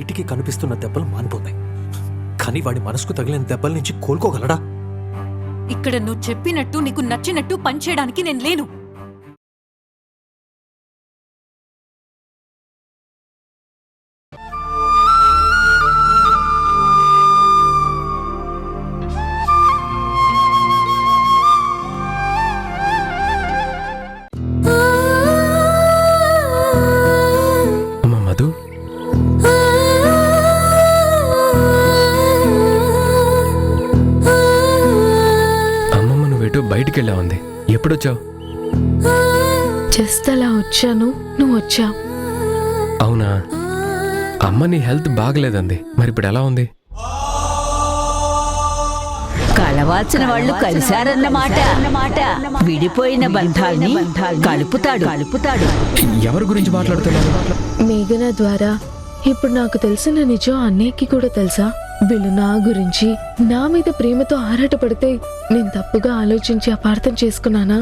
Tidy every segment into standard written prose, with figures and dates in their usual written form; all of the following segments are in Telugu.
బయటికి కనిపిస్తున్న దెబ్బలు మానిపోతాయి, కానీ వాడి మనసుకు తగిలిన దెబ్బల నుంచి కోలుకోగలడా? ఇక్కడ నువ్వు చెప్పినట్టు నీకు నచ్చినట్టు పనిచేయడానికి నేను లేను. బయటికి వెళ్ళా ఉంది. ఎప్పుడొచ్చావు? జస్ట్ అలా వచ్చాను, నువ్వు వచ్చావు. అవునా? అమ్మ నీ హెల్త్ బాగలేదంది, మరి ఇప్పుడు ఎలా ఉంది? కలవాల్సిన వాళ్ళు కలిశారన్నమాట. విడిపోయిన బంధాల్ని కలుపుతాడు. ఎవరి గురించి మాట్లాడుతున్నారు? మేఘన ద్వారా ఇప్పుడు నాకు తెలిసిన నిజం అన్నయ్యకి కూడా తెలుసా? వీళ్ళు నా గురించి, నా మీద ప్రేమతో ఆరాటపడితే నేను తప్పుగా ఆలోచించి అపార్థం చేసుకున్నానా?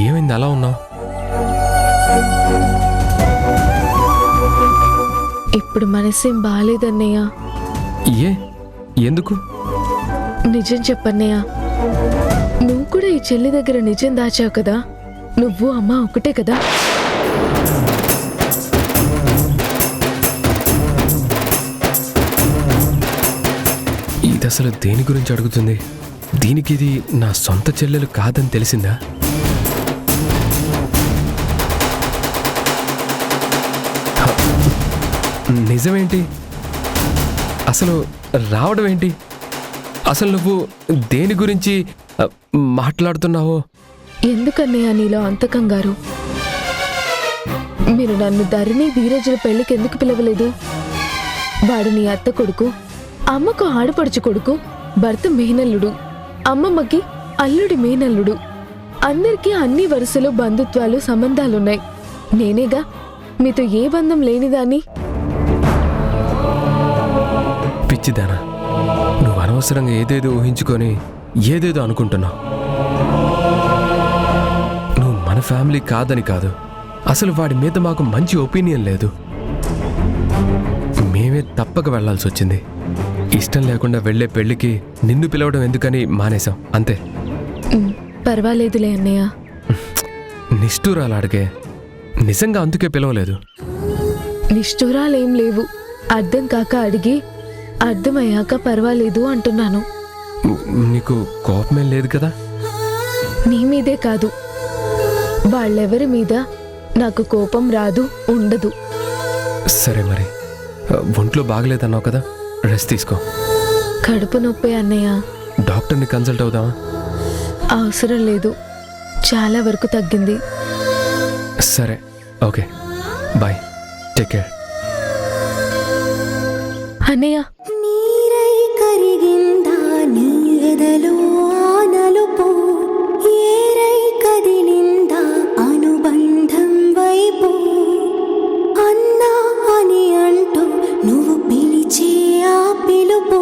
ఏమైంది అలా ఉన్నావు? ఇప్పుడు మనసేం బాలేదన్నయ్య. ఎందుకు? నిజం చెప్పన్నయ్య, నువ్వు కూడా ఈ చెల్లి దగ్గర నిజం దాచావు కదా. నువ్వు అమ్మ ఒకటే కదా. ఇది అసలు దేని గురించి అడుగుతుంది? దీనికి ఇది నా సొంత చెల్లెలు కాదని తెలిసిందా? నిజమేంటి? అసలు రావడం ఏంటి? అసలు నువ్వు దేని గురించి మాట్లాడుతున్నావో? ఎందుకన్నయ్య నీలో అంత కంగారు? మీరు నన్ను ధరణి ధీరజుల పెళ్లికి ఎందుకు పిలవలేదు? వాడు నీ అత్త కొడుకు, అమ్మకు ఆడపడుచు కొడుకు, భర్త మేనల్లుడు, అమ్మమ్మకి అల్లుడి మేనల్లుడు. అందరికీ అన్ని వరుసలు బంధుత్వాలు సంబంధాలున్నాయి. నేనేగా మీతో ఏ బంధం లేనిదాన్ని. పిచ్చిదానా, నువ్వు అనవసరంగా ఏదేదో ఊహించుకొని ఏదేదో అనుకుంటున్నావు. నువ్వు మన ఫ్యామిలీ కాదని కాదు, అసలు వాడి మీద మాకు మంచి ఒపీనియన్ లేదు. మేమే తప్పక వెళ్లాల్సి వచ్చింది. ఇష్టం లేకుండా వెళ్లే పెళ్లికి నిన్ను పిలవడం ఎందుకని మానేశాం, అంతే. పర్వాలేదులే అన్నయ్య. నిష్ఠూరాలాడికే, నిజంగా అందుకే పిలవలేదు. నిష్ఠూరాలేం లేవు. అర్థం కాక అడిగి అర్థమయ్యాక పర్వాలేదు అంటున్నాను. నీకు కోపమేం లేదు కదా? నీ మీదే కాదు, వాళ్ళెవరి మీద నాకు కోపం రాదు, ఉండదు. సరే మరి, ఒంట్లో బాగలేదన్నావు కదా, రెస్ట్ తీసుకో. కడుపు నొప్పి అన్నయ్య. డాక్టర్ని కన్సల్ట్ అవుదామా? అవసరం లేదు, చాలా వరకు తగ్గింది. సరే, ఓకే, బాయ్, టేక్ కేర్. అన్నయ్య, నీరై కరిగిందా నీరదలో ఆనలుపో, ఏరై కదిలిందా అనుబంధం వైపు, అన్నా అని అంటూ నువ్వు పిలిచే ఆ పిలుపు,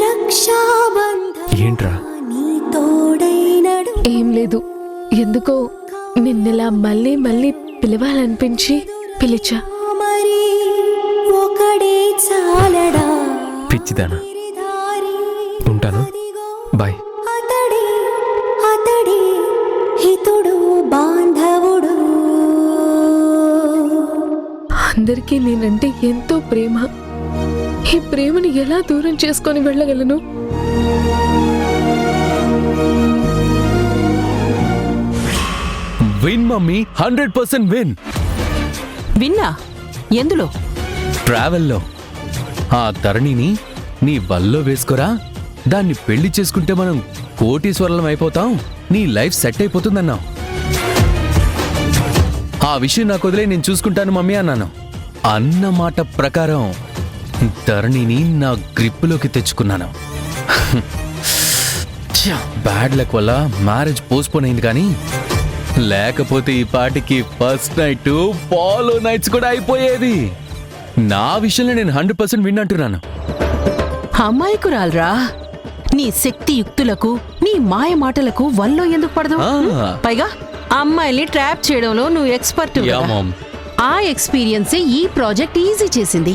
రక్షాబంధం ఏంట్రా? నీ తోడైనడు. ఏం లేదు, ఎందుకో నిన్నెలా మళ్ళీ మళ్ళీ పిలవాలనిపించి పిలిచా. మరి ఒకడే చాలడా పిచ్చిదానా, ఉంటాను, బాయ్. అతడే అతడే హితుడు బాంధవుడు. అందరికీ నేనంటే ఎంతో ప్రేమ. ఈ ప్రేమని ఎలా దూరం చేసుకొని వెళ్ళగలను? Win mummy, 100% win. విన్నా? ఎందులో? ట్రావెల్లో. ఆ ధరణిని నీ వల్లో వేసుకోరా, దాన్ని పెళ్లి చేసుకుంటే మనం కోటీశ్వరులం అయిపోతాం, నీ లైఫ్ సెట్ అయిపోతుందన్నావు. ఆ విషయం నాకు వదిలే, నేను చూసుకుంటాను మమ్మీ అన్నాను. అన్న మాట ప్రకారం ధరణిని నా గ్రిప్పులోకి తెచ్చుకున్నాను. బ్యాడ్ లక్ వల్ల మ్యారేజ్ పోస్ట్పోన్ అయింది, కానీ లేకపోతే ఈ పాటికి ఫస్ట్ నైట్ ఫాలో నైట్స్ కూడా అయిపోయేది. నా విషయంలో నేను 100% విన్ అంటున్నాను. అమ్మాయికురాల్రా, నీ శక్తి యుక్తులకు నీ మాయ మాటలకు వల్లో ఎందుకు పడదు? పైగా అమ్మాయిల్ని ట్రాప్ చేయడంలో నువ్వు ఎక్స్పర్ట్ యా మామ్. ఆ ఎక్స్పీరియన్సే ఈ ప్రాజెక్ట్ ఈజీ చేసింది.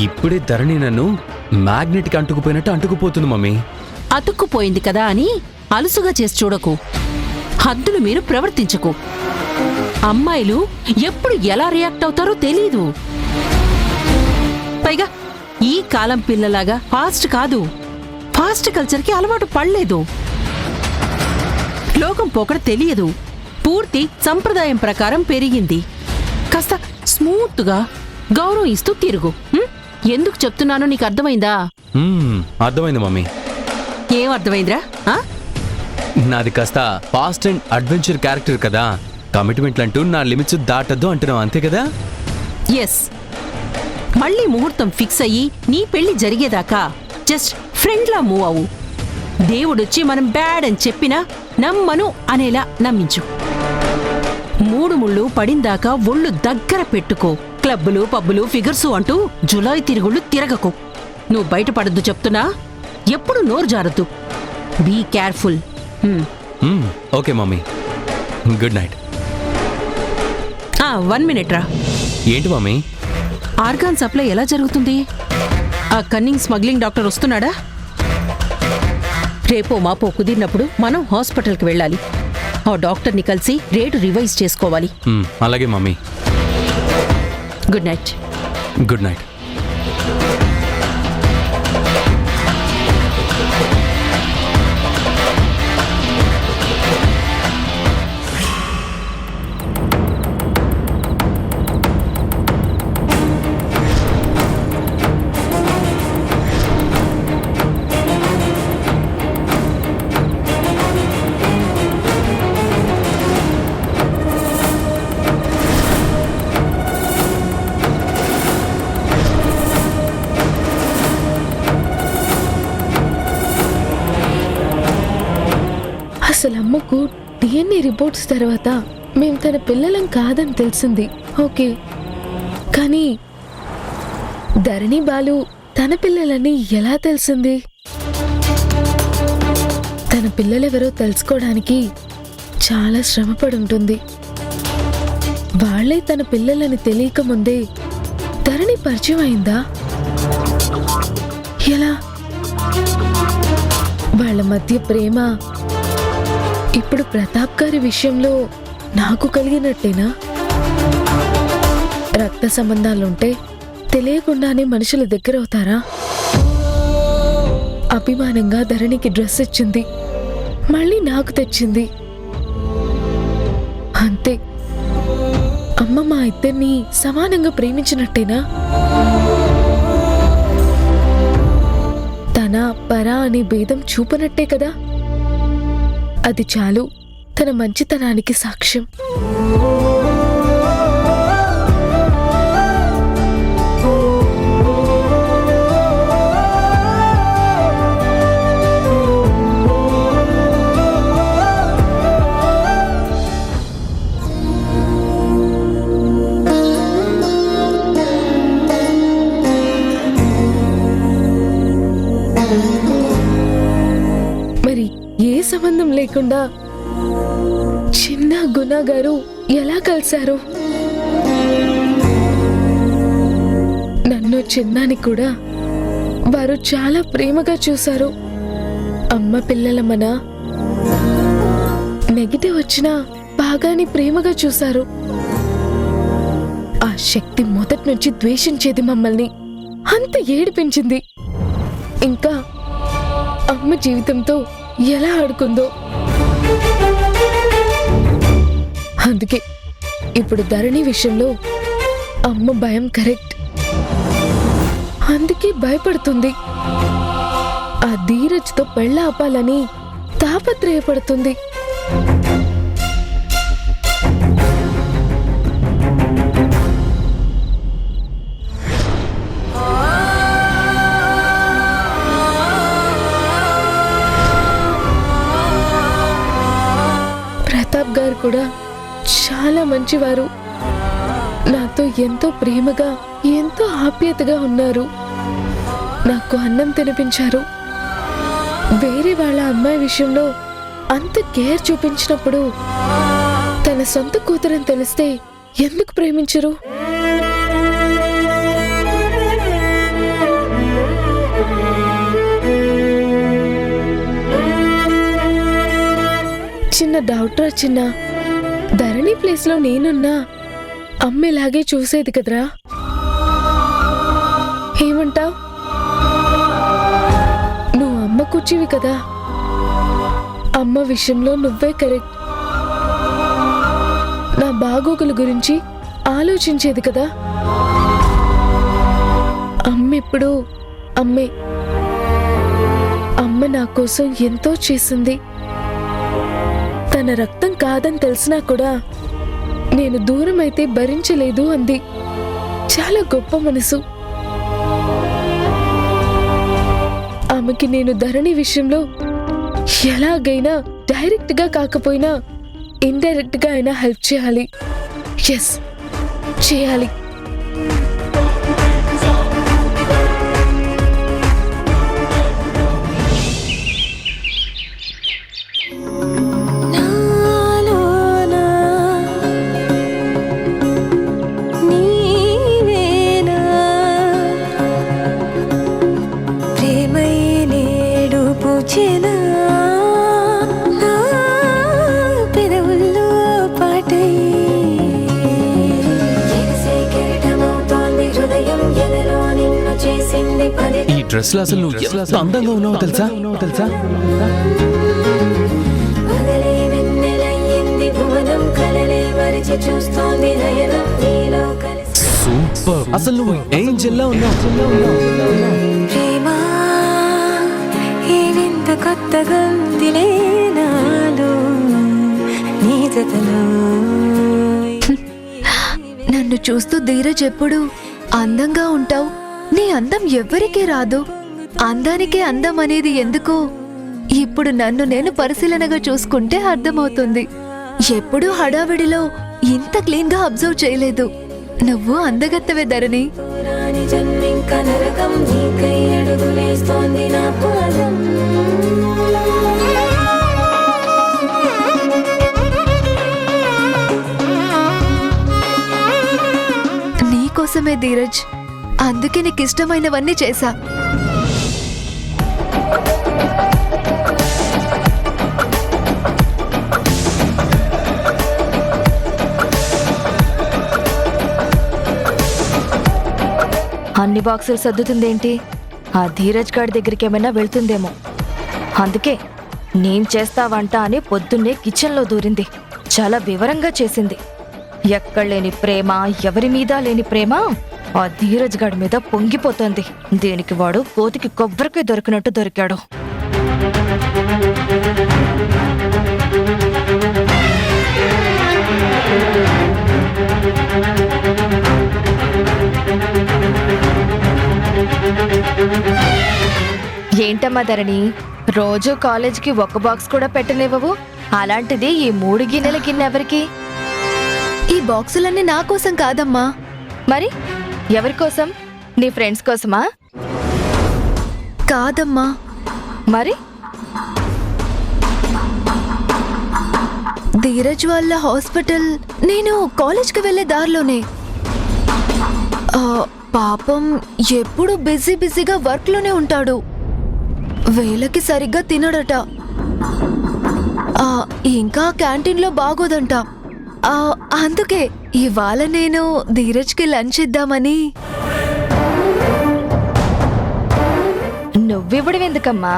ఇప్పుడే ధరణి నన్ను మ్యాగ్నెట్కి అంటుకుపోయినట్టు అంటుకుపోతుంది మమ్మీ. అతుక్కుపోయింది కదా అని అలుసుగా చేసి చూడకు. హద్దులు మీరు ప్రవర్తించకు. అమ్మాయిలు ఎప్పుడు ఎలా రియాక్ట్ అవుతారో తెలీదు. పైగా ఈ కాలం పిల్లలాగా ఫాస్ట్ కాదు, ఫాస్ట్ కల్చర్కి అలవాటు పడలేదు. లోకం పోకడ తెలియదు. పూర్తి సంప్రదాయం ప్రకారం పెరిగింది. కాస్త స్మూత్గా గౌరవం ఇస్తూ తిరుగు. ఎందుకు చెప్తున్నానో నీకు అర్థమైందా? అర్థమైంది మమ్మీ. ఏం అర్థమైందిరా? నాది కాస్త ఫాస్ట్ అండ్ అడ్వెంచర్ క్యారెక్టర్ కదా. కమిట్మెంట్లు అంటూ నా లిమిట్స్ దాటద్దు అంటున్నావు, అంతే కదా? ఎస్. మళ్ళీ ముహూర్తం ఫిక్స్ అయ్యి నీ పెళ్లి జరిగేదాకా జస్ట్ ఫ్రెండ్లా మూవ్ అవు. దేవుడొచ్చి మనం బ్యాడ్ అని చెప్పినా నమ్మను అనేలా నమ్మించు. 3 ముళ్ళు పడిందాకా ఒళ్ళు దగ్గర పెట్టుకో. క్లబ్బులు పబ్బులు ఫిగర్సు అంటూ జులాయి తిరుగుళ్ళు తిరగకు. నువ్వు బయటపడద్దు చెప్తున్నా. ఎప్పుడు నోరు జారద్దు. Be careful. Okay mummy. Good night. 1 minute రా. ఏంటి మమ్మీ? ఆర్గాన్ సప్లై ఎలా జరుగుతుంది? ఆ కన్నింగ్ స్మగ్లింగ్ డాక్టర్ వస్తున్నాడా? రేపో మాపో కుదిరినప్పుడు మనం హాస్పిటల్కి వెళ్ళాలి. ఆ డాక్టర్ని కలిసి రేటు రివైజ్ చేసుకోవాలి. అలాగే mummy. Good night. Good night. అసలు అమ్మకు డిఎన్ఏ రిపోర్ట్స్ తర్వాత మేం తన పిల్లలం కాదని తెలిసింది. ఓకే, కానీ ధరణి బాలు తన పిల్లలని ఎలా తెలిసింది? తన పిల్లలెవరో తెలుసుకోవడానికి చాలా శ్రమపడి ఉంటుంది. వాళ్లే తన పిల్లలని తెలియక ముందే ధరణి పరిచయం అయిందా? ఎలా? వాళ్ళ మధ్య ప్రేమ ఇప్పుడు ప్రతాప్ గారి విషయంలో నాకు కలిగినట్టేనా? రక్త సంబంధాలుంటే తెలియకుండానే మనుషుల దగ్గరవుతారా? అభిమానంగా ధరణికి డ్రెస్ ఇచ్చింది, మళ్ళీ నాకు తెచ్చింది. అంతే. అమ్మ మా ఇద్దరిని సమానంగా ప్రేమించినట్టేనా? తన పరా అనే భేదం చూపనట్టే కదా. అది చాలు తన మంచితనానికి సాక్ష్యం. మరి ఏ సంబంధం లేకుండా చిన్న గుణ గారు ఎలా కలిశారు? నన్ను చిన్నాని కూడా వారు చాలా ప్రేమగా చూశారు. అమ్మ పిల్లల మన నెగిటివ్ వచ్చినా బాగాని ప్రేమగా చూశారు. ఆ శక్తి మొదటి నుంచి ద్వేషించేది మమ్మల్ని, అంత ఏడిపించింది. ఇంకా అమ్మ జీవితంతో ఎలా ఆడుకుందో. అందుకే ఇప్పుడు ధరణి విషయంలో అమ్మ భయం కరెక్ట్. అందుకే భయపడుతుంది. ఆ ధీరజ్తో పెళ్ళ ఆపాలని తాపత్రయపడుతుంది. ప్రతాప్ గారు కూడా చాలా మంచివారు. నాతో ఎంతో ప్రేమగా ఎంతో ఆప్యాయతగా ఉన్నారు. నాకు అన్నం తినిపించారు. వేరే వాళ్ళ అమ్మాయి విషయంలో అంత కేర్ చూపించినప్పుడు తన సొంత కూతురని తెలిస్తే ఎందుకు ప్రేమించరు? చిన్న డౌట్ వచ్చిన ధరణి ప్లేస్ లో నేనున్నా అమ్మేలాగే చూసేది కదరా. ఏమంటావ్? నువ్వు అమ్మ కూర్చివి కదా, అమ్మ విషయంలో నువ్వే కరెక్ట్. నా బాగోగుల గురించి ఆలోచించేది కదా. అమ్మెప్పుడు అమ్మే. అమ్మ నా కోసం ఎంతో చేసింది. తన రక్తం కాదని తెలిసినా కూడా నేను దూరం అయితే భరించలేదు అంది. చాలా గొప్ప మనసు. ఆమెకి నేను ధరణి విషయంలో ఎలాగైనా డైరెక్ట్ గా కాకపోయినా ఇండైరెక్ట్ గా అయినా హెల్ప్ చేయాలి. ఎస్, చేయాలి. ఈ డ్రెస్ లో అసలు నువ్వు ఎంత అందంగా ఉన్నావో తెలుసా? సూపర్. అసలు నువ్వు ఏంజెల్లా ఉన్నావు. ప్రేమా ఏవింత కొత్తగా ఉందిలే నాలో నీ జతలో. నన్ను చూస్తూ ధీరజ్ ఎప్పుడు అందంగా ఉంటావు, నీ అందం ఎవ్వరికీ రాదు, అందానికే అందం అనేది ఎందుకు ఇప్పుడు నన్ను నేను పరిశీలనగా చూసుకుంటే అర్థమవుతుంది. ఎప్పుడూ హడావిడిలో ఇంత క్లీన్ గా అబ్జర్వ్ చేయలేదు. నువ్వు అందగత్తవే ధరణి. జన్మింక నరకం నీకై అడుగులేస్తోంది నా పాదం. నీకోసమే ధీరజ్, అందుకే నీకు ఇష్టమైనవన్నీ చేశా. అన్ని బాక్సులు సర్దుతుందేంటి? ఆ ధీరజ్ గాడి దగ్గరికి ఏమైనా వెళ్తుందేమో. అందుకే నేను చేస్తా వంట అని పొద్దున్నే కిచెన్లో దూరింది. చాలా వివరంగా చేసింది. ఎక్కడ లేని ప్రేమ, ఎవరి మీద లేని ప్రేమ ఆ ధీరజ్ గాడి మీద పొంగిపోతోంది. దీనికి వాడు కోతికి కొబ్బరికాయ దొరికినట్టు దొరికాడు. ఏంటమ్మా ధరణి, రోజు కాలేజీకి ఒక బాక్స్ కూడా పెట్టనివ్వవు. అలాంటిది ఈ 3 గిన్నెల గిన్నె ఎవరికి? ఈ బాక్సులన్నీ నా కోసం కాదమ్మా. మరి ఎవరి కోసం? నీ ఫ్రెండ్స్ కోసమా? కాదమ్మా. మరి ధీరజ్ వాళ్ళ హాస్పిటల్ నేను కాలేజ్కి వెళ్ళే దారిలోనే. పాపం ఎప్పుడు బిజీగా వర్క్ లోనే ఉంటాడు. వేళకి సరిగ్గా తినడట. ఇంకా క్యాంటీన్లో బాగోదంట. అందుకే ఇవాళ నేను ధీరజ్కి లంచ్ ఇద్దామని. నువ్వివ్వడం ఎందుకమ్మా?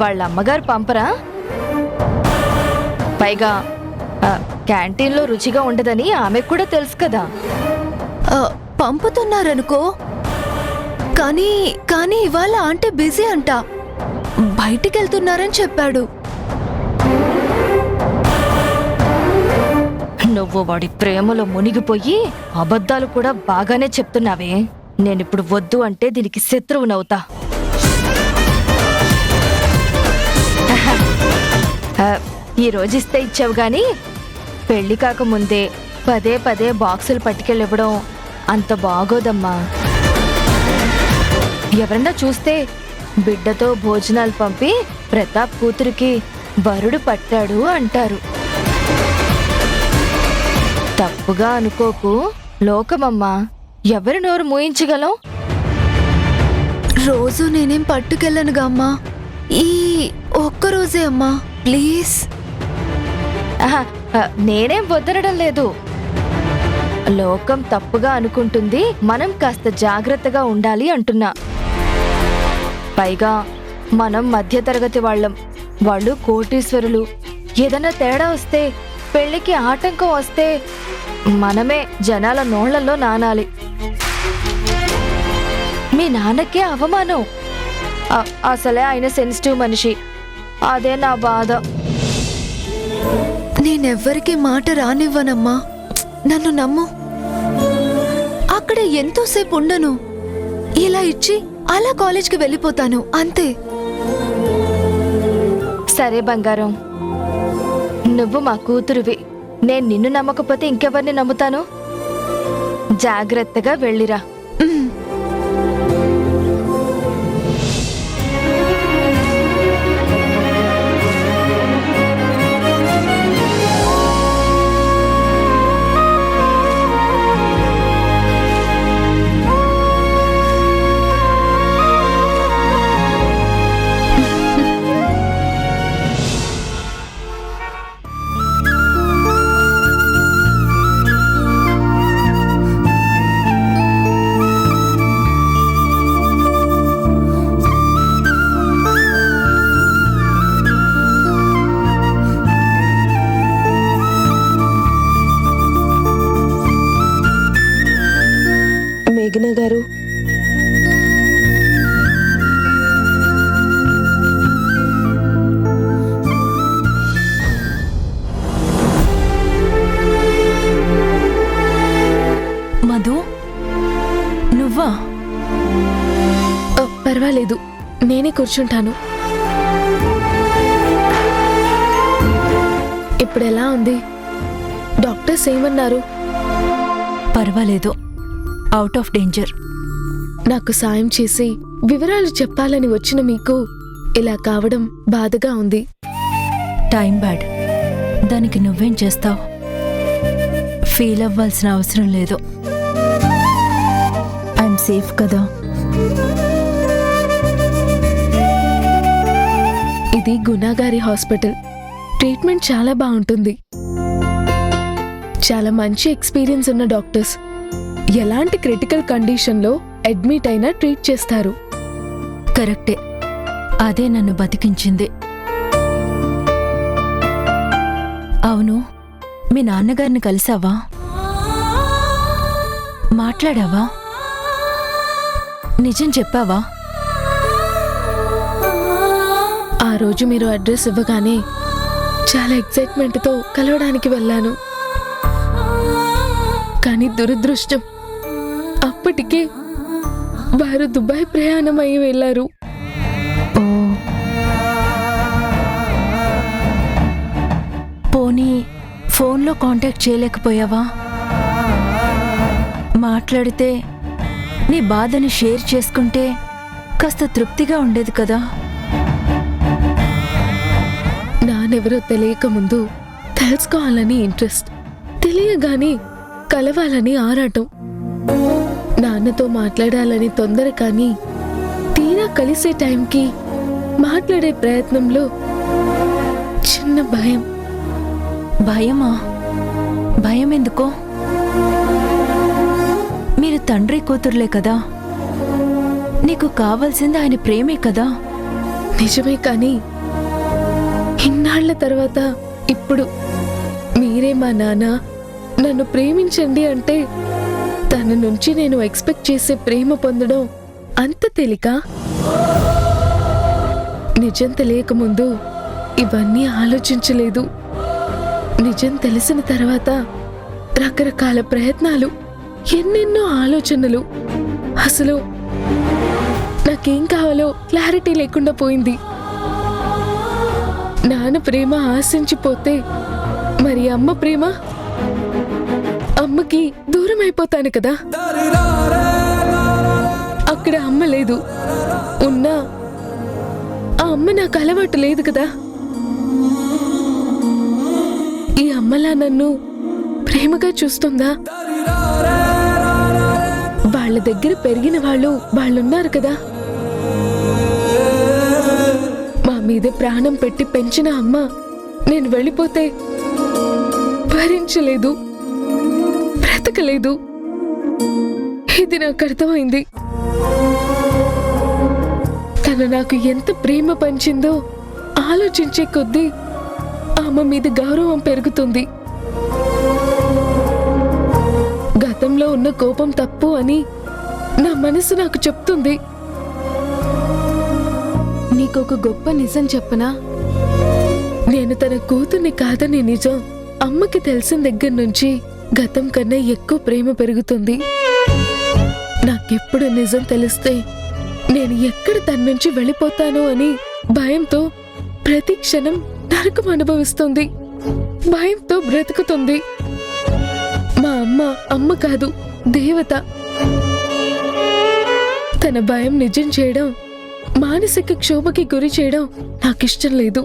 వాళ్ళ అమ్మగారు పంపరా? పైగా క్యాంటీన్లో రుచిగా ఉండదని ఆమెకు కూడా తెలుసు కదా. పంపుతున్నారనుకో, కానీ ఇవాళ ఆంటీ బిజీ అంట, బయటికెళ్తున్నారని చెప్పాడు. నువ్వు వాడి ప్రేమలో మునిగిపోయి అబద్ధాలు కూడా బాగానే చెప్తున్నావే. నేనిప్పుడు వద్దు అంటే దీనికి శత్రువునవుతా. ఈ రోజు ఇస్తే ఇచ్చావు గాని పెళ్లి కాకముందే పదే బాక్సులు పట్టుకెళ్ళివ్వడం అంత బాగోదమ్మా. ఎవరన్నా చూస్తే బిడ్డతో భోజనాలు పంపి ప్రతాప్ కూతురికి వరుడు పట్టాడు అంటారు. తప్పుగా అనుకోకు, లోకమమ్మా. ఎవరి నోరు మూయించగలం? రోజు నేనేం పట్టుకెళ్ళనుగా అమ్మా, ఈ ఒక్కరోజే అమ్మా, ప్లీజ్. ఆహా, నేనేం వదలడం లేదు. లోకం తప్పుగా అనుకుంటుంది, మనం కాస్త జాగ్రత్తగా ఉండాలి అంటున్నా. పైగా మనం మధ్యతరగతి వాళ్ళం, వాళ్ళు కోటీశ్వరులు. ఏదైనా తేడా వస్తే, పెళ్లికి ఆటంకం వస్తే మనమే జనాల నోళ్లలో నానాలి. మీ నాన్నకే అవమానం. అసలే ఆయన సెన్సిటివ్ మనిషి. అదే నా బాధ. నేనెవ్వరికీ మాట రానివ్వనమ్మా, నన్ను నమ్ము. అక్కడ ఎంతోసేపు ఉండను, ఇలా ఇచ్చి అలా కాలేజ్కి వెళ్ళిపోతాను అంతే. సరే బంగారం, నువ్వు మా కూతురువి. నేను నిన్ను నమ్మకపోతే ఇంకెవరిని నమ్ముతాను? జాగ్రత్తగా వెళ్ళిరా. మేఘన గారు, మధు, నువ్వా? పర్వాలేదు, నేనే కూర్చుంటాను. ఇప్పుడు ఎలా ఉంది? డాక్టర్స్ ఏమన్నారు? పర్వాలేదు, అవుట్ ఆఫ్ డేంజర్. నాకు సాయం చేసి వివరాలు చెప్పాలని వచ్చిన మీకు ఇలా కావడం బాధగా ఉంది. టైం బ్యాడ్, దానికి నువ్వేం చేస్తావు? ఫీల్ అవ్వాల్సిన అవసరం లేదు. ఐఎమ్ సేఫ్ కదా. ఇది గుణాగారి హాస్పిటల్. ట్రీట్మెంట్ చాలా బాగుంటుంది. చాలా మంచి ఎక్స్పీరియన్స్ ఉన్న డాక్టర్స్. ఎలాంటి క్రిటికల్ కండిషన్లో అడ్మిట్ అయినా ట్రీట్ చేస్తారు. కరెక్టే, అదే నన్ను బతికించింది. అవును, మీ నాన్నగారిని కలిసావా? మాట్లాడావా? నిజం చెప్పావా? ఆ రోజు మీరు అడ్రస్ ఇవ్వగానే చాలా ఎక్సైట్మెంట్తో కలవడానికి వెళ్ళాను. కానీ దురదృష్టం, అప్పటికే వారు దుబాయ్ ప్రయాణం అయి వెళ్ళారు. ఓ, పోనీ ఫోన్లో కాంటాక్ట్ చేయలేకపోయావా? మాట్లాడితే నీ బాధని షేర్ చేసుకుంటే కాస్త తృప్తిగా ఉండేది కదా. నానెవరో తెలియకముందు తెలుసుకోవాలని ఇంట్రెస్ట్, తెలియగానే కలవాలని ఆరాటం. నాన్నతో మాట్లాడాలని తొందర, కానీ తీరా కలిసే టైంకి మాట్లాడే ప్రయత్నంలో చిన్న భయం. భయమా? భయం ఎందుకో? మీరు తండ్రి కూతుర్లే కదా, నీకు కావాల్సింది ఆయన ప్రేమే కదా. నిజమే, కానీ ఇన్నాళ్ల తర్వాత ఇప్పుడు మీరే మా నాన్న, నన్ను ప్రేమించండి అంటే తన నుంచి నేను ఎక్స్పెక్ట్ చేసే ప్రేమ పొందడం అంత తేలిక? నిజం తెలియకముందు ఇవన్నీ ఆలోచించలేదు. నిజం తెలిసిన తర్వాత రకరకాల ప్రయత్నాలు, ఎన్నెన్నో ఆలోచనలు. అసలు నాకేం కావాలో క్లారిటీ లేకుండా పోయింది. నాన్న ప్రేమ ఆశించిపోతే మరి అమ్మ ప్రేమ? అమ్మకి దూరం అయిపోతాను కదా. అక్కడ అమ్మ లేదు, ఉన్నా ఆ అమ్మ నాకు అలవాటు లేదు కదా. అమ్మలా నన్ను ప్రేమగా చూస్తుందా? వాళ్ళ దగ్గర పెరిగిన వాళ్ళున్నారు కదా. మా మీద ప్రాణం పెట్టి పెంచిన అమ్మ నేను వెళ్ళిపోతే భరించలేదు, బ్రతకలేదు. ఇది నాకు అర్థమైంది. తను నాకు ఎంత ప్రేమ పంచిందో ఆలోచించే కొద్దీ అమ్మ మీద గౌరవం పెరుగుతుంది. గతంలో ఉన్న కోపం తప్పు అని నా మనసు నాకు చెప్తుంది. నీకొక గొప్ప నిజం చెప్పనా? నేను తన కూతుర్ని కాదని నిజం అమ్మకి తెలిసిన దగ్గర నుంచి గతం కన్నా ఎక్కువ ప్రేమ పెరుగుతుంది. నాకెప్పుడు నిజం తెలిస్తే నేను ఎక్కడ తన నుంచి వెళ్ళిపోతానో అని భయంతో ప్రతి క్షణం నరకం అనుభవిస్తుంది, భయంతో బ్రతుకుతుంది. మా అమ్మ కాదు, దేవత. తన భయం నిజం చేయడం, మానసిక క్షోభకి గురి చేయడం నాకిష్టం లేదు.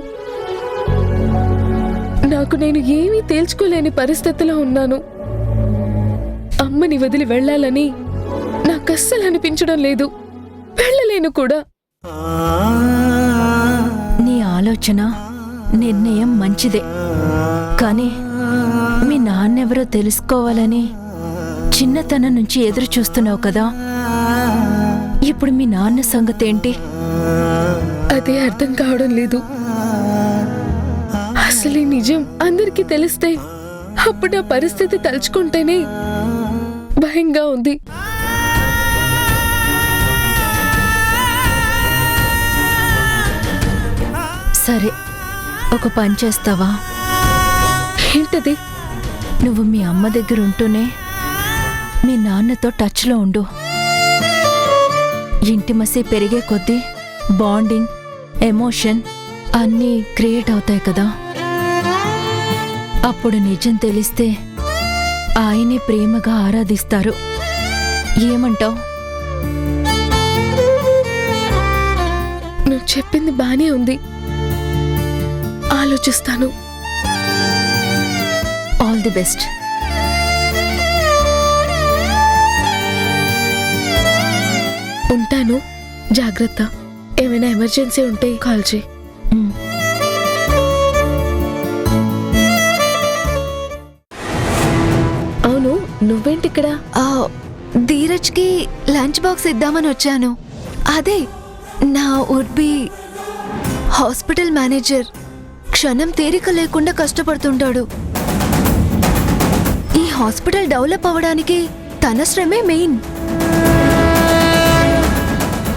నాకు నేను ఏమీ తేల్చుకోలేని పరిస్థితిలో ఉన్నాను. అమ్మని వదిలి వెళ్ళాలని నాకస్సలు అనిపించడం లేదు, వెళ్ళలేను కూడా. నీ ఆలోచన, నిర్ణయం మంచిదే, కానీ మీ నాన్నెవరో తెలుసుకోవాలని చిన్నతనం నుంచి ఎదురు చూస్తున్నావు కదా. ఇప్పుడు మీ నాన్న సంగతి ఏంటి? అదే అర్థం కావడం లేదు. అసలు ఈ నిజం అందరికీ తెలిస్తే అప్పుడు నా పరిస్థితి తలుచుకుంటేనే భయంగా ఉంది. సరే, ఒక పని చేస్తావా? ఏంటది? నువ్వు మీ అమ్మ దగ్గర ఉంటూనే మీ నాన్నతో టచ్లో ఉండు. ఇంటిమసీ పెరిగే కొద్దీ బాండింగ్, ఎమోషన్ అన్నీ క్రియేట్ అవుతాయి కదా. అప్పుడు నిజం తెలిస్తే ఆయనే ప్రేమగా ఆరాధిస్తారు. ఏమంటావ్? నువ్వు చెప్పింది బానే ఉంది, ఆలోచిస్తాను. All the best. ఉంటాను, జాగ్రత్త. ఏమైనా ఎమర్జెన్సీ ఉంటే కాల్ చేయి. అవును, నువ్వేంటిక్కడ? ధీరజ్కి లంచ్ బాక్స్ ఇద్దామని వచ్చాను. అదే నా వుడ్ బి హాస్పిటల్ మేనేజర్ క్షణం తీరిక లేకుండా కష్టపడుతుంటాడు. ఈ హాస్పిటల్ డెవలప్ అవ్వడానికి తన శ్రమే మెయిన్.